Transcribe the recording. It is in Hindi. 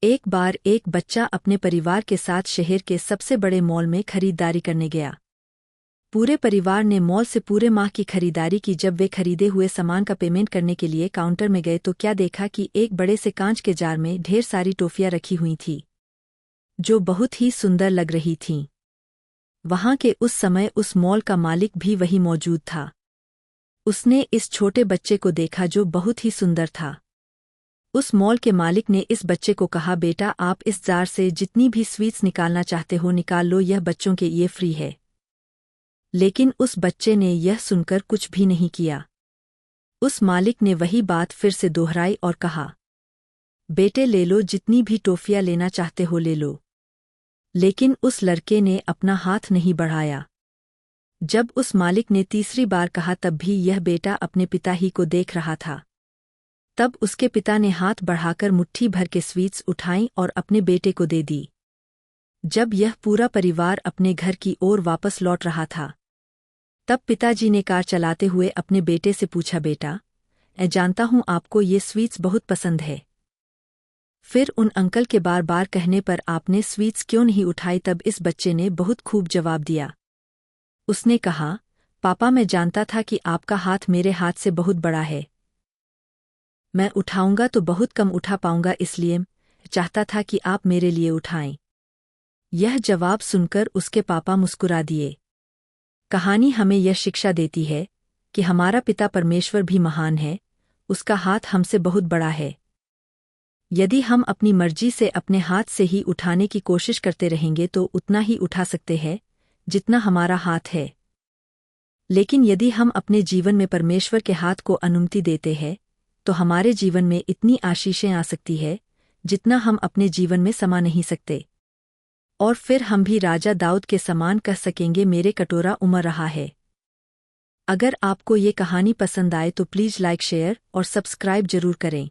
एक बार एक बच्चा अपने परिवार के साथ शहर के सबसे बड़े मॉल में खरीदारी करने गया। पूरे परिवार ने मॉल से पूरे माह की खरीदारी की। जब वे खरीदे हुए सामान का पेमेंट करने के लिए काउंटर में गए तो क्या देखा कि एक बड़े से कांच के जार में ढेर सारी टॉफियां रखी हुई थीं, जो बहुत ही सुंदर लग रही थीं। वहां के उस समय उस मॉल का मालिक भी वही मौजूद था। उसने इस छोटे बच्चे को देखा जो बहुत ही सुंदर था। उस मॉल के मालिक ने इस बच्चे को कहा, बेटा आप इस जार से जितनी भी स्वीट्स निकालना चाहते हो निकाल लो, यह बच्चों के लिए फ्री है। लेकिन उस बच्चे ने यह सुनकर कुछ भी नहीं किया। उस मालिक ने वही बात फिर से दोहराई और कहा, बेटे ले लो, जितनी भी टॉफियां लेना चाहते हो ले लो। लेकिन उस लड़के ने अपना हाथ नहीं बढ़ाया। जब उस मालिक ने तीसरी बार कहा तब भी यह बेटा अपने पिता ही को देख रहा था। तब उसके पिता ने हाथ बढ़ाकर मुट्ठी भर के स्वीट्स उठाईं और अपने बेटे को दे दी। जब यह पूरा परिवार अपने घर की ओर वापस लौट रहा था, तब पिताजी ने कार चलाते हुए अपने बेटे से पूछा, बेटा मैं जानता हूं आपको ये स्वीट्स बहुत पसंद है, फिर उन अंकल के बार बार कहने पर आपने स्वीट्स क्यों नहीं उठाई? तब इस बच्चे ने बहुत खूब जवाब दिया। उसने कहा, पापा मैं जानता था कि आपका हाथ मेरे हाथ से बहुत बड़ा है, मैं उठाऊंगा तो बहुत कम उठा पाऊंगा, इसलिए चाहता था कि आप मेरे लिए उठाएं। यह जवाब सुनकर उसके पापा मुस्कुरा दिए। कहानी हमें यह शिक्षा देती है कि हमारा पिता परमेश्वर भी महान है, उसका हाथ हमसे बहुत बड़ा है। यदि हम अपनी मर्जी से अपने हाथ से ही उठाने की कोशिश करते रहेंगे तो उतना ही उठा सकते हैं जितना हमारा हाथ है। लेकिन यदि हम अपने जीवन में परमेश्वर के हाथ को अनुमति देते हैं तो हमारे जीवन में इतनी आशीषें आ सकती है जितना हम अपने जीवन में समा नहीं सकते। और फिर हम भी राजा दाऊद के समान कह सकेंगे, मेरे कटोरा उमड़ रहा है। अगर आपको ये कहानी पसंद आए तो प्लीज़ लाइक, शेयर और सब्सक्राइब जरूर करें।